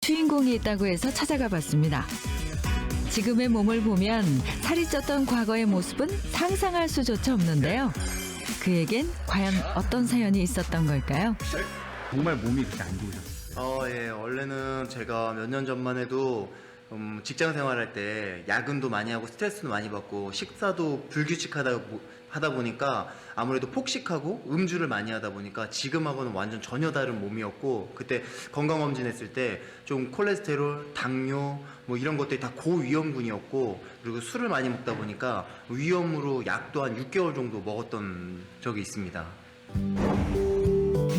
주인공이 있다고 해서 찾아가 봤습니다. 지금의 몸을 보면 살이 쪘던 과거의 모습은 상상할 수조차 없는데요. 그에겐 과연 어떤 사연이 있었던 걸까요? 정말 몸이 그렇게 안 좋으셨어요? 예, 원래는 제가 몇 년 전만 해도 직장 생활할 때 야근도 많이 하고 스트레스도 많이 받고 식사도 불규칙하다 보니까 아무래도 폭식하고 음주를 많이 하다 보니까 지금하고는 완전 전혀 다른 몸이었고, 그때 건강검진했을 때 좀 콜레스테롤, 당뇨 뭐 이런 것들이 다 고위험군이었고, 그리고 술을 많이 먹다 보니까 위험으로 약도 한 6개월 정도 먹었던 적이 있습니다.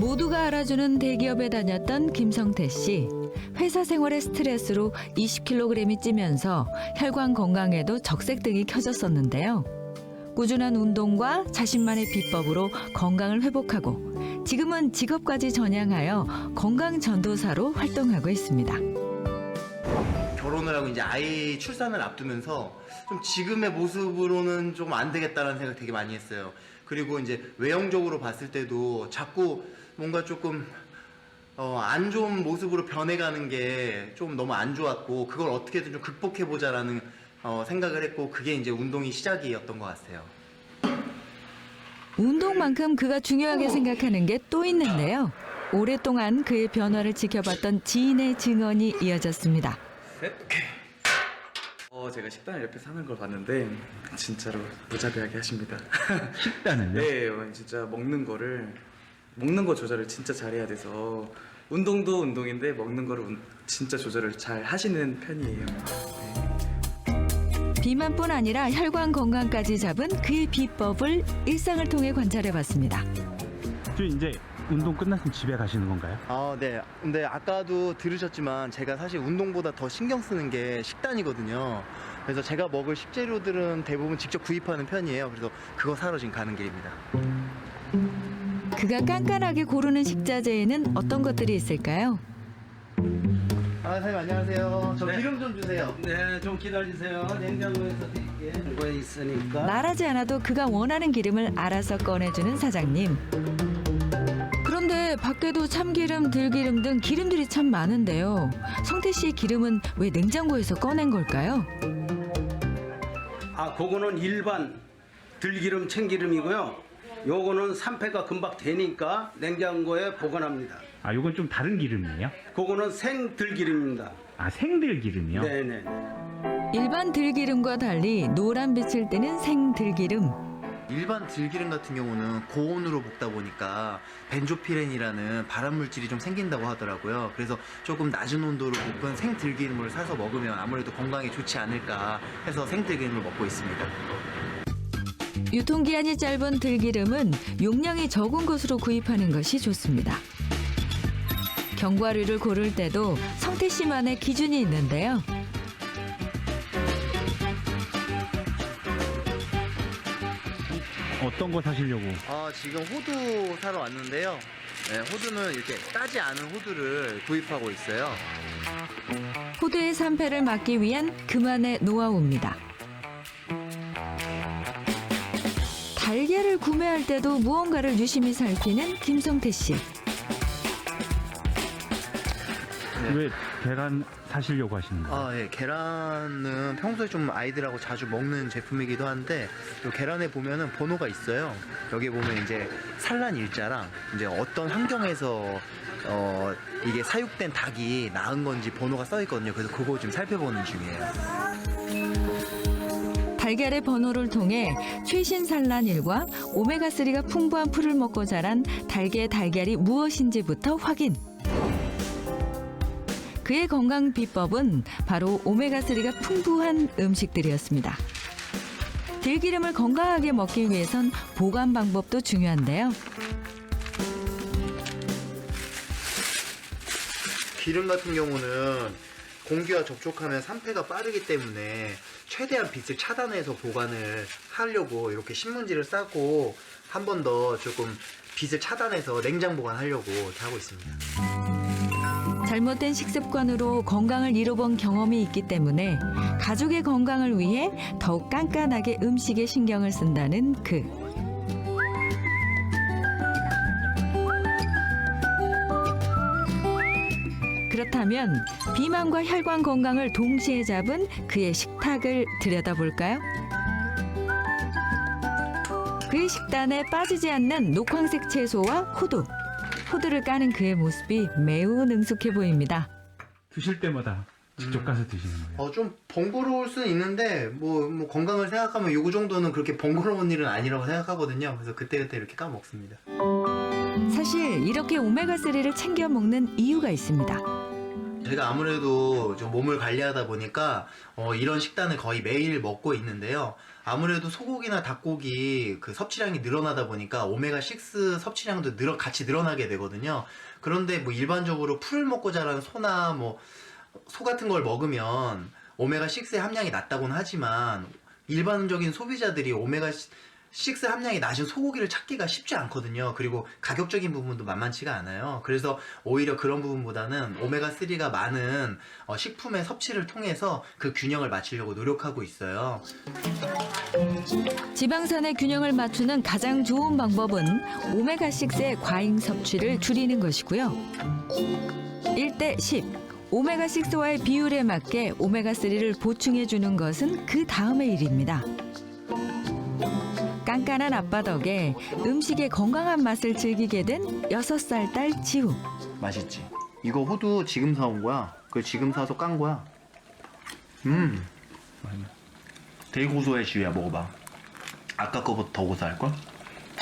모두가 알아주는 대기업에 다녔던 김성태 씨. 회사 생활의 스트레스로 20kg이 찌면서 혈관 건강에도 적색등이 켜졌었는데요. 꾸준한 운동과 자신만의 비법으로 건강을 회복하고 지금은 직업까지 전향하여 건강 전도사로 활동하고 있습니다. 결혼을 하고 이제 아이 출산을 앞두면서 좀 지금의 모습으로는 좀 안 되겠다라는 생각 되게 많이 했어요. 그리고 이제 외형적으로 봤을 때도 자꾸 뭔가 조금 안 좋은 모습으로 변해가는 게 좀 너무 안 좋았고, 그걸 어떻게든 좀 극복해보자라는 생각을 했고, 그게 이제 운동이 시작이었던 것 같아요. 운동만큼 그가 중요하게 생각하는 게 또 있는데요. 오랫동안 그의 변화를 지켜봤던 지인의 증언이 이어졌습니다. 제가 식단을 옆에서 하는 걸 봤는데 진짜로 무자비하게 하십니다. 식단을요? 네, 진짜 먹는 거 조절을 진짜 잘해야 돼서, 운동도 운동인데 먹는 거를 진짜 조절을 잘 하시는 편이에요. 비만뿐 아니라 혈관 건강까지 잡은 그의 비법을 일상을 통해 관찰해봤습니다. 저 이제 운동 끝났으면 집에 가시는 건가요? 네. 근데 아까도 들으셨지만 제가 사실 운동보다 더 신경 쓰는 게 식단이거든요. 그래서 제가 먹을 식재료들은 대부분 직접 구입하는 편이에요. 그래서 그거 사러 지금 가는 길입니다. 그가 깐깐하게 고르는 식자재에는 어떤 것들이 있을까요? 선생님 안녕하세요. 저 기름 좀 주세요. 네, 좀 기다리세요. 냉장고에서 드릴게. 거에 있으니까. 말하지 않아도 그가 원하는 기름을 알아서 꺼내주는 사장님. 그런데 밖에도 참기름, 들기름 등 기름들이 참 많은데요. 성태 씨의 기름은 왜 냉장고에서 꺼낸 걸까요? 그거는 일반 들기름, 참기름이고요. 요거는 산패가 금방 되니까 냉장고에 보관합니다. 요건 좀 다른 기름이에요? 그거는 생들기름입니다. 생들기름이요? 네네. 일반 들기름과 달리 노란 빛을 띠는 생들기름. 일반 들기름 같은 경우는 고온으로 볶다 보니까 벤조피렌이라는 발암 물질이 좀 생긴다고 하더라고요. 그래서 조금 낮은 온도로 볶은 생들기름을 사서 먹으면 아무래도 건강에 좋지 않을까 해서 생들기름을 먹고 있습니다. 유통기한이 짧은 들기름은 용량이 적은 것으로 구입하는 것이 좋습니다. 견과류를 고를 때도 성태 씨만의 기준이 있는데요. 어떤 거 사시려고? 지금 호두 사러 왔는데요. 네, 호두는 이렇게 따지 않은 호두를 구입하고 있어요. 호두의 산패를 막기 위한 그만의 노하우입니다. 달걀을 구매할 때도 무언가를 유심히 살피는 김성태 씨. 왜 계란 사시려고 하시는 거예요? 예, 계란은 평소에 좀 아이들하고 자주 먹는 제품이기도 한데, 요 계란에 보면은 번호가 있어요. 여기 보면 이제 산란 일자랑 이제 어떤 환경에서 이게 사육된 닭이 낳은 건지 번호가 써 있거든요. 그래서 그거 좀 살펴보는 중이에요. 달걀의 번호를 통해 최신 산란일과 오메가3가 풍부한 풀을 먹고 자란 닭의 달걀이 무엇인지부터 확인. 그의 건강 비법은 바로 오메가3가 풍부한 음식들이었습니다. 들기름을 건강하게 먹기 위해선 보관 방법도 중요한데요. 기름 같은 경우는 공기와 접촉하면 산패가 빠르기 때문에 최대한 빛을 차단해서 보관을 하려고 이렇게 신문지를 싸고 한 번 더 조금 빛을 차단해서 냉장 보관하려고 이렇게 하고 있습니다. 잘못된 식습관으로 건강을 잃어본 경험이 있기 때문에 가족의 건강을 위해 더욱 깐깐하게 음식에 신경을 쓴다는 그. 그렇다면 그렇다면 비만과 혈관 건강을 동시에 잡은 그의 식탁을 들여다볼까요? 그의 식단에 빠지지 않는 녹황색 채소와 호두. 호두를 까는 그의 모습이 매우 능숙해 보입니다. 드실 때마다 직접 가서 드시는 거예요? 좀 번거로울 수는 있는데 뭐 건강을 생각하면 요거 정도는 그렇게 번거로운 일은 아니라고 생각하거든요. 그래서 그때그때 이렇게 까 먹습니다. 사실 이렇게 오메가3를 챙겨 먹는 이유가 있습니다. 제가 아무래도 좀 몸을 관리하다 보니까 이런 식단을 거의 매일 먹고 있는데요. 아무래도 소고기나 닭고기 그 섭취량이 늘어나다 보니까 오메가6 섭취량도 같이 늘어나게 되거든요. 그런데 뭐 일반적으로 풀 먹고 자란 소나 뭐 소 같은 걸 먹으면 오메가6의 함량이 낮다고는 하지만 일반적인 소비자들이 오메가6 함량이 낮은 소고기를 찾기가 쉽지 않거든요. 그리고 가격적인 부분도 만만치가 않아요. 그래서 오히려 그런 부분보다는 오메가3가 많은 식품의 섭취를 통해서 그 균형을 맞추려고 노력하고 있어요. 지방산의 균형을 맞추는 가장 좋은 방법은 오메가6의 과잉 섭취를 줄이는 것이고요. 1대 10. 오메가6와의 비율에 맞게 오메가3를 보충해 주는 것은 그 다음의 일입니다. 깐깐한 아빠 덕에 음식의 건강한 맛을 즐기게 된 6살 딸 지우. 맛있지? 이거 호두 지금 사온 거야. 그걸 지금 사서 깐 거야. 되게 고소해. 지우야, 먹어봐. 아까 거보다 더 고소할걸?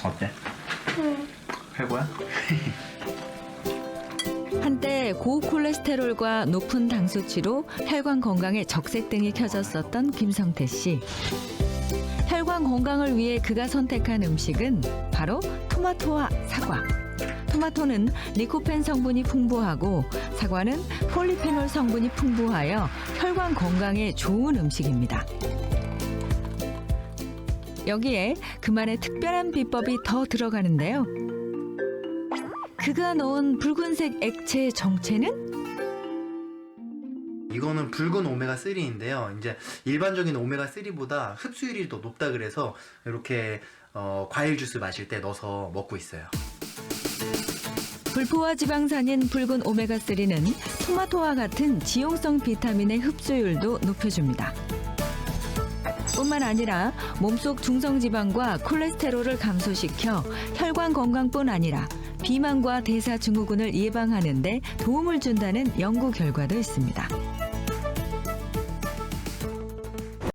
어때? 해보야? 한때 고콜레스테롤과 높은 당 수치로 혈관 건강에 적색등이 켜졌었던 김성태 씨. 혈관 건강을 위해 그가 선택한 음식은 바로 토마토와 사과. 토마토는 리코펜 성분이 풍부하고 사과는 폴리페놀 성분이 풍부하여 혈관 건강에 좋은 음식입니다. 여기에 그만의 특별한 비법이 더 들어가는데요. 그가 넣은 붉은색 액체의 정체는? 이거는 붉은 오메가3인데요. 이제 일반적인 오메가3보다 흡수율이 더 높다 그래서 이렇게 과일 주스 마실 때 넣어서 먹고 있어요. 불포화 지방산인 붉은 오메가3는 토마토와 같은 지용성 비타민의 흡수율도 높여줍니다. 뿐만 아니라 몸속 중성지방과 콜레스테롤을 감소시켜 혈관 건강뿐 아니라 비만과 대사증후군을 예방하는 데 도움을 준다는 연구 결과도 있습니다.